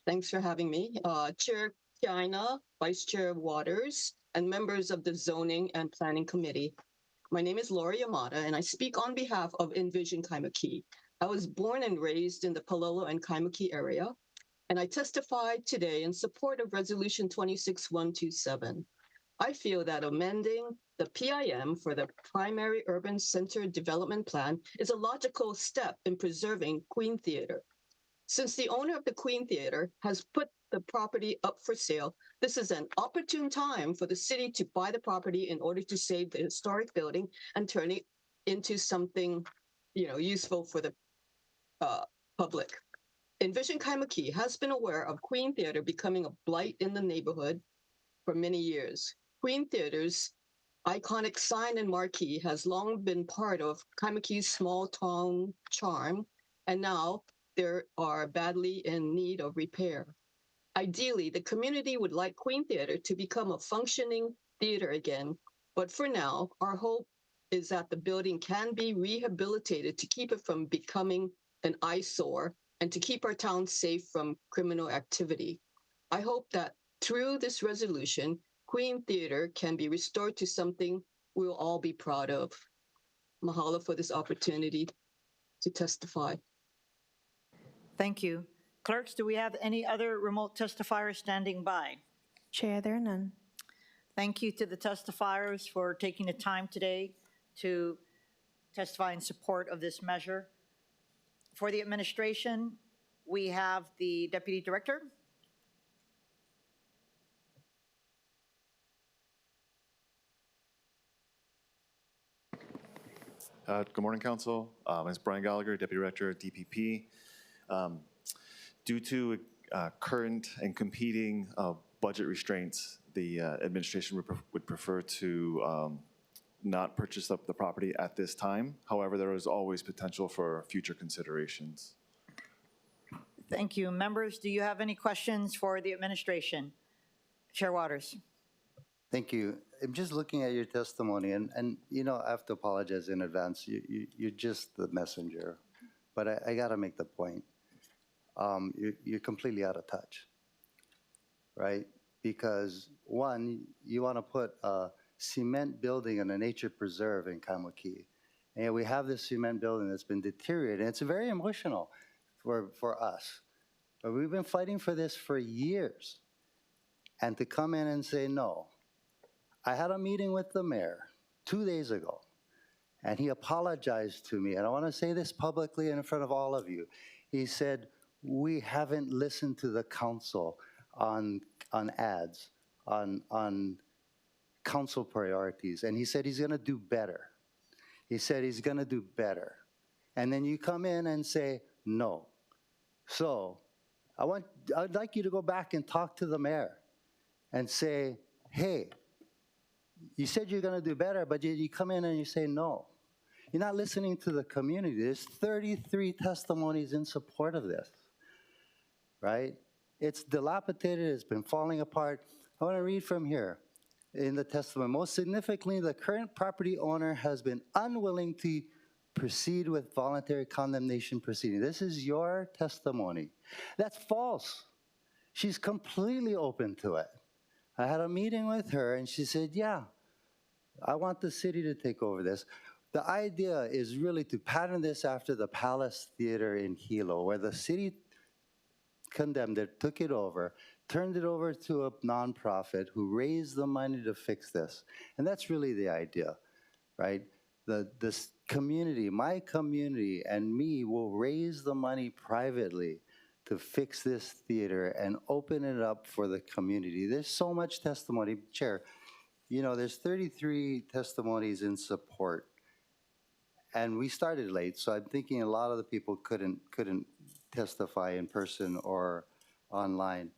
Thanks for having me. Chair Kiaʻāina, Vice Chair Waters, and members of the Zoning and Planning Committee. My name is Lori Yamada, and I speak on behalf of Envision Kaimuki. I was born and raised in the Palolo and Kaimuki area, and I testified today in support of Resolution 26127. I feel that amending the PIM for the Primary Urban Center Development Plan is a logical step in preserving Queen Theater. Since the owner of the Queen Theater has put the property up for sale, this is an opportune time for the city to buy the property in order to save the historic building and turn it into something, useful for the public. Envision Kaimuki has been aware of Queen Theater becoming a blight in the neighborhood for many years. Queen Theater's iconic sign and marquee has long been part of Kaimuki's small town charm, and now they are badly in need of repair. Ideally, the community would like Queen Theater to become a functioning theater again, but for now, our hope is that the building can be rehabilitated to keep it from becoming an eyesore and to keep our town safe from criminal activity. I hope that through this resolution, Queen Theater can be restored to something we'll all be proud of. Mahalo for this opportunity to testify. Thank you. Clerks, do we have any other remote testifiers standing by? Chair, there are none. Thank you to the testifiers for taking the time today to testify in support of this measure. For the administration, we have the Deputy Director. Good morning, Council. My name is Brian Gallagher, Deputy Director at DPP. Due to current and competing budget restraints, the administration would prefer to not purchase up the property at this time. However, there is always potential for future considerations. Thank you. Members, do you have any questions for the administration? Chair Waters. Thank you. I'm just looking at your testimony, and I have to apologize in advance. You're just the messenger, but I got to make the point. You're completely out of touch, right? Because one, you want to put a cement building in a nature preserve in Kaimuki, and we have this cement building that's been deteriorating. It's very emotional for us, but we've been fighting for this for years, and to come in and say no. I had a meeting with the mayor 2 days ago, and he apologized to me, and I want to say this publicly in front of all of you. He said, we haven't listened to the council on ads, on council priorities, and he said he's going to do better. He said he's going to do better. And then you come in and say, no. So I'd like you to go back and talk to the mayor and say, hey, you said you're going to do better, but you come in and you say no. You're not listening to the community. There's 33 testimonies in support of this, right? It's dilapidated. It's been falling apart. I want to read from here in the testimony. Most significantly, the current property owner has been unwilling to proceed with voluntary condemnation proceeding. This is your testimony. That's false. She's completely open to it. I had a meeting with her, and she said, yeah, I want the city to take over this. The idea is really to pattern this after the Palace Theater in Hilo, where the city condemned it, took it over, turned it over to a nonprofit who raised the money to fix this. And that's really the idea, right? This community, my community and me will raise the money privately to fix this theater and open it up for the community. There's so much testimony, Chair. You know, there's 33 testimonies in support. And we started late, so I'm thinking a lot of the people couldn't testify in person or online.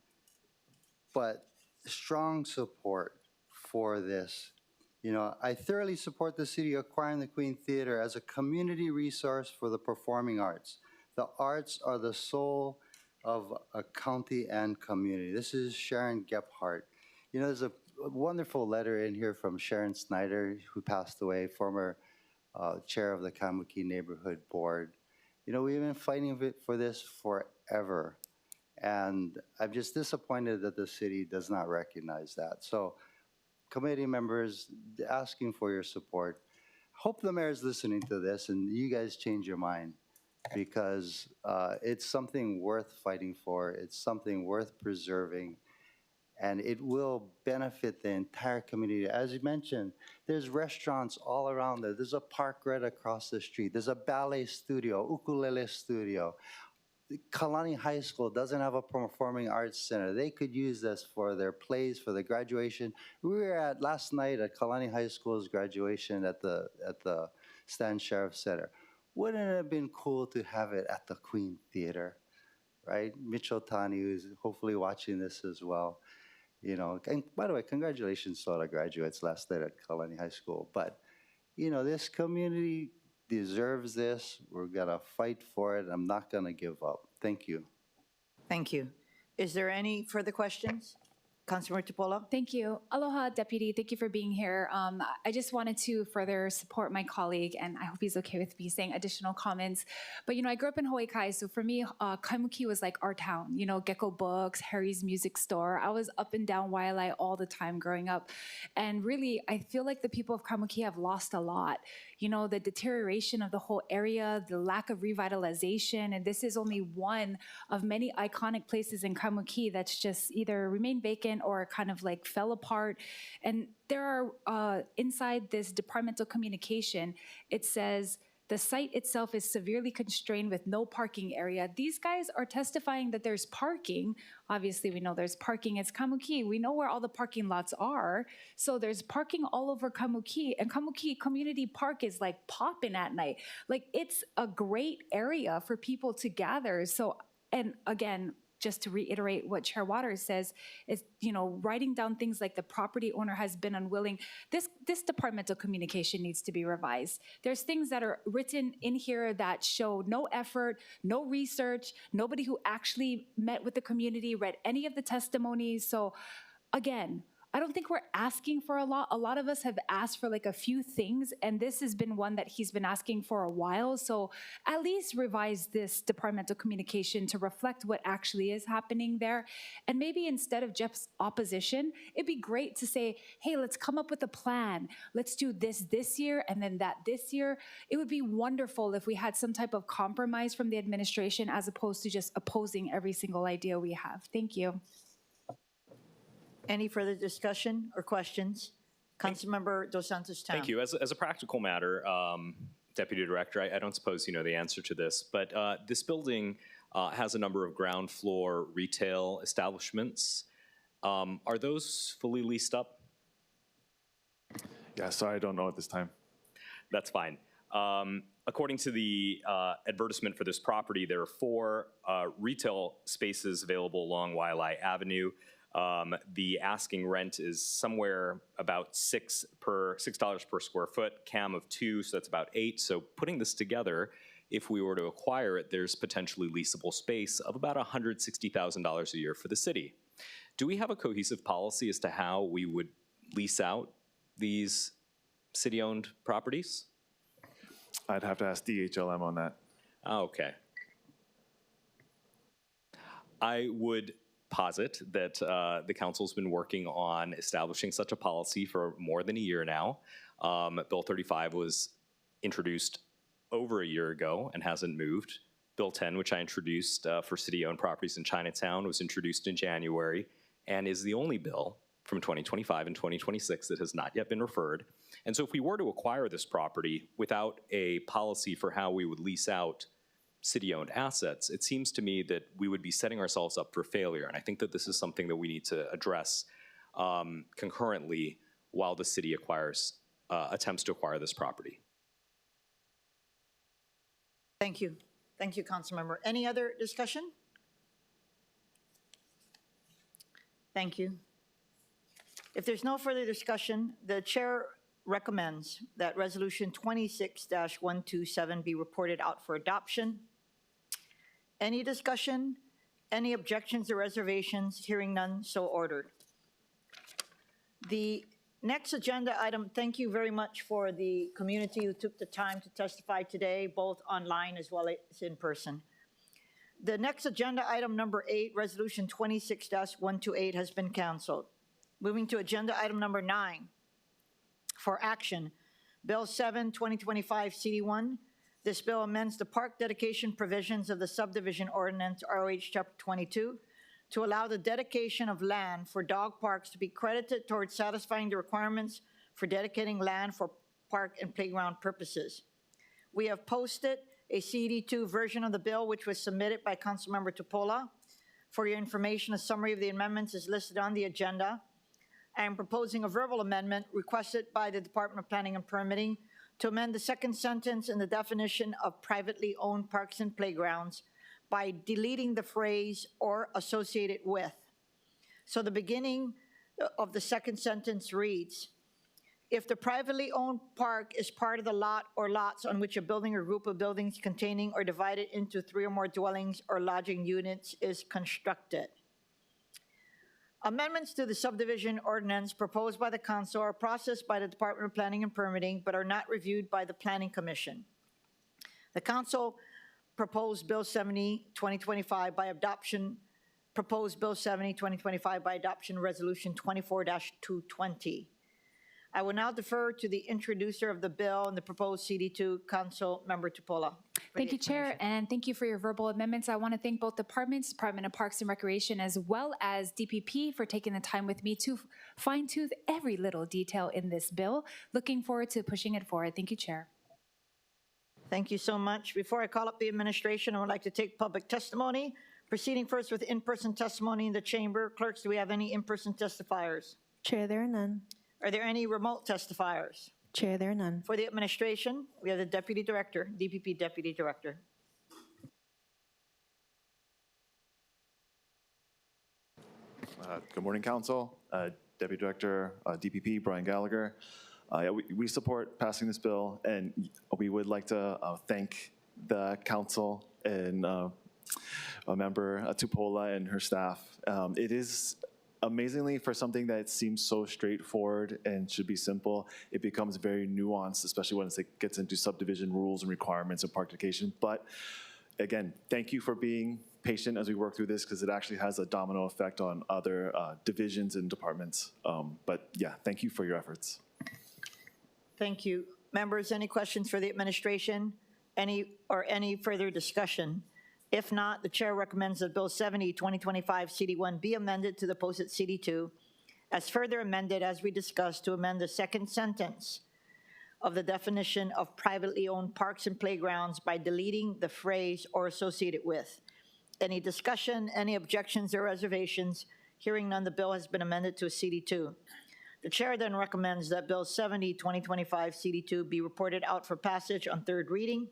But strong support for this. You know, I thoroughly support the city acquiring the Queen Theater as a community resource for the performing arts. The arts are the soul of a county and community. This is Sharon Gephardt. You know, there's a wonderful letter in here from Sharon Snyder, who passed away, former chair of the Kaimuki Neighborhood Board. You know, we've been fighting for this forever. And I'm just disappointed that the city does not recognize that. So, committee members, asking for your support. Hope the mayor is listening to this and you guys change your mind, because it's something worth fighting for. It's something worth preserving. And it will benefit the entire community. As you mentioned, there's restaurants all around there. There's a park right across the street. There's a ballet studio, ukulele studio. Kalani High School doesn't have a performing arts center. They could use this for their plays, for the graduation. We were at last night at Kalani High School's graduation at the Stan Sheriff Center. Wouldn't it have been cool to have it at the Queen Theater, right? Mitchell Tani, who's hopefully watching this as well. You know, and by the way, congratulations to all the graduates last night at Kalani High School. But, you know, this community deserves this. We're gonna fight for it. I'm not gonna give up. Thank you. Thank you. Is there any further questions? Councilmember Tupola? Thank you. Aloha, Deputy. Thank you for being here. I just wanted to further support my colleague, and I hope he's okay with me saying additional comments. But, you know, I grew up in Hawaii Kai, so for me, Kaimuki was like our town. You know, Gecko Books, Harry's Music Store. I was up and down Waialae all the time growing up. And really, I feel like the people of Kaimuki have lost a lot. You know, the deterioration of the whole area, the lack of revitalization, and this is only one of many iconic places in Kaimuki that's just either remained vacant or kind of like fell apart. And there are, inside this departmental communication, it says, the site itself is severely constrained with no parking area. These guys are testifying that there's parking. Obviously, we know there's parking. It's Kaimuki. We know where all the parking lots are. So there's parking all over Kaimuki. And Kaimuki Community Park is like popping at night. Like, it's a great area for people to gather. So, and again, just to reiterate what Chair Waters says, is, you know, writing down things like the property owner has been unwilling. This departmental communication needs to be revised. There's things that are written in here that show no effort, no research, nobody who actually met with the community, read any of the testimonies. So again, I don't think we're asking for a lot. A lot of us have asked for like a few things, and this has been one that he's been asking for a while. So at least revise this departmental communication to reflect what actually is happening there. And maybe instead of Jeff's opposition, it'd be great to say, hey, let's come up with a plan. Let's do this year and then that this year. It would be wonderful if we had some type of compromise from the administration as opposed to just opposing every single idea we have. Thank you. Any further discussion or questions? Councilmember Dos Santos Town. Thank you. As a practical matter, Deputy Director, I don't suppose you know the answer to this, but this building has a number of ground floor retail establishments. Are those fully leased up? Yeah, sorry, I don't know at this time. That's fine. According to the advertisement for this property, there are 4 retail spaces available along Waialae Avenue. The asking rent is somewhere about $6 per square foot, CAM of 2, so that's about 8. So putting this together, if we were to acquire it, there's potentially leasable space of about $160,000 a year for the city. Do we have a cohesive policy as to how we would lease out these city-owned properties? I'd have to ask DHLM on that. Okay. I would posit that the council's been working on establishing such a policy for more than a year now. Bill 35 was introduced over a year ago and hasn't moved. Bill 10, which I introduced for city-owned properties in Chinatown, was introduced in January and is the only bill from 2025 and 2026 that has not yet been referred. And so if we were to acquire this property without a policy for how we would lease out city-owned assets, it seems to me that we would be setting ourselves up for failure. And I think that this is something that we need to address concurrently while the city attempts to acquire this property. Thank you. Thank you, Councilmember. Any other discussion? Thank you. If there's no further discussion, the chair recommends that Resolution 26-127 be reported out for adoption. Any discussion? Any objections or reservations? Hearing none, so ordered. The next agenda item, thank you very much for the community who took the time to testify today, both online as well as in person. The next agenda item, number 8, Resolution 26-128, has been canceled. Moving to agenda item number 9, for action, Bill 7, 2025 CD1. This bill amends the park dedication provisions of the subdivision ordinance, ROH Chapter 22, to allow the dedication of land for dog parks to be credited towards satisfying the requirements for dedicating land for park and playground purposes. We have posted a CD2 version of the bill, which was submitted by Councilmember Tupola. For your information, a summary of the amendments is listed on the agenda. I am proposing a verbal amendment requested by the Department of Planning and Permitting to amend the second sentence in the definition of privately owned parks and playgrounds by deleting the phrase "or associated with." So the beginning of the second sentence reads, if the privately owned park is part of the lot or lots on which a building or group of buildings containing or divided into 3 or more dwellings or lodging units is constructed. Amendments to the subdivision ordinance proposed by the council are processed by the Department of Planning and Permitting, but are not reviewed by the Planning Commission. The council proposed Bill 70, 2025 by adoption, Resolution 24-220. I will now defer to the introducer of the bill and the proposed CD2, Councilmember Tupola. Thank you, Chair, and thank you for your verbal amendments. I want to thank both departments, Department of Parks and Recreation, as well as DPP for taking the time with me to fine-tune every little detail in this bill. Looking forward to pushing it forward. Thank you, Chair. Thank you so much. Before I call up the administration, I would like to take public testimony. Proceeding first with in-person testimony in the chamber. Clerks, do we have any in-person testifiers? Chair, there are none. Are there any remote testifiers? Chair, there are none. For the administration, we have the Deputy Director, DPP Deputy Director. Good morning, Council. Deputy Director, DPP, Brian Gallagher. We support passing this bill, and we would like to thank the Council and Member Tupola and her staff. It is amazingly, for something that seems so straightforward and should be simple, it becomes very nuanced, especially when it gets into subdivision rules and requirements and park dedication. But again, thank you for being patient as we work through this, because it actually has a domino effect on other divisions and departments. But yeah, thank you for your efforts. Thank you. Members, any questions for the administration? Any further discussion? If not, the chair recommends that Bill 70, 2025 CD1 be amended to the posted CD2 as further amended as we discussed to amend the second sentence of the definition of privately owned parks and playgrounds by deleting the phrase "or associated with." Any discussion, any objections or reservations? Hearing none, the bill has been amended to a CD2. The chair then recommends that Bill 70, 2025 CD2 be reported out for passage on third reading.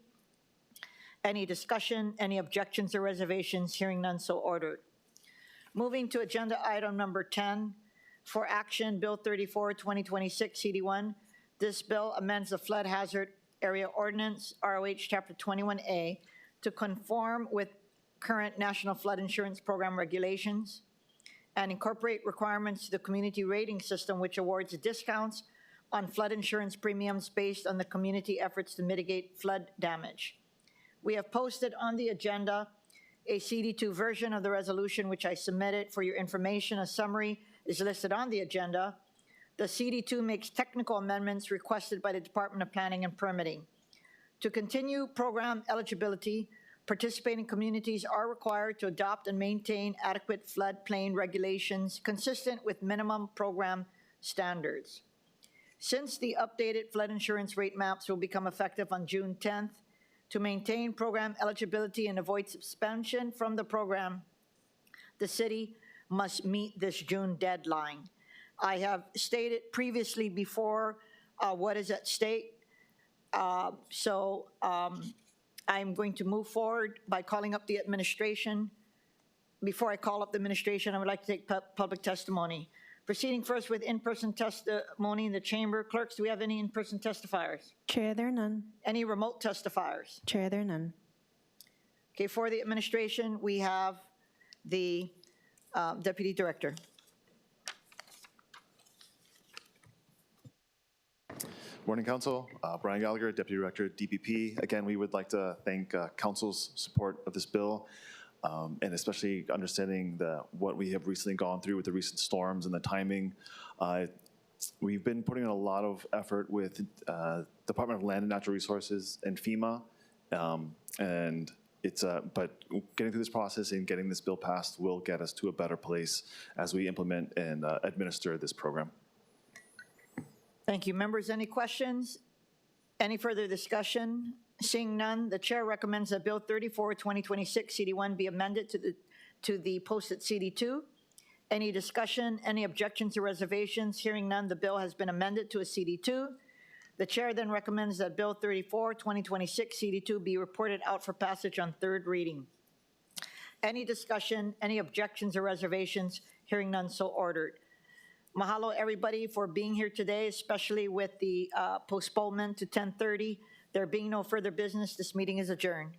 Any discussion, any objections or reservations? Hearing none, so ordered. Moving to agenda item number 10, for action, Bill 34, 2026 CD1. This bill amends the Flood Hazard Area Ordinance, ROH Chapter 21A, to conform with current National Flood Insurance Program regulations and incorporate requirements to the community rating system, which awards discounts on flood insurance premiums based on the community efforts to mitigate flood damage. We have posted on the agenda a CD2 version of the resolution, which I submitted for your information. A summary is listed on the agenda. The CD2 makes technical amendments requested by the Department of Planning and Permitting. To continue program eligibility, participating communities are required to adopt and maintain adequate floodplain regulations consistent with minimum program standards. Since the updated flood insurance rate maps will become effective on June 10th, To maintain program eligibility and avoid suspension from the program, the city must meet this June deadline. I have stated previously before what is at stake. I'm going to move forward by calling up the administration. Before I call up the administration, I would like to take public testimony. Proceeding first with in-person testimony in the chamber. Clerks, do we have any in-person testifiers? Chair, there are none. Any remote testifiers? Chair, there are none. Okay, for the administration, we have the Deputy Director. Morning, Council. Brian Gallagher, Deputy Director, DPP. Again, we would like to thank Council's support of this bill, and especially understanding what we have recently gone through with the recent storms and the timing. We've been putting in a lot of effort with Department of Land and Natural Resources and FEMA, and but getting through this process and getting this bill passed will get us to a better place as we implement and administer this program. Thank you. Members, any questions? Any further discussion? Seeing none, the chair recommends that Bill 34, 2026, CD1 be amended to the posted CD2. Any discussion? Any objections or reservations? Hearing none, the bill has been amended to a CD2. The chair then recommends that Bill 34, 2026, CD2 be reported out for passage on third reading. Any discussion? Any objections or reservations? Hearing none, so ordered. Mahalo, everybody, for being here today, especially with the postponement to 10:30. There being no further business, this meeting is adjourned.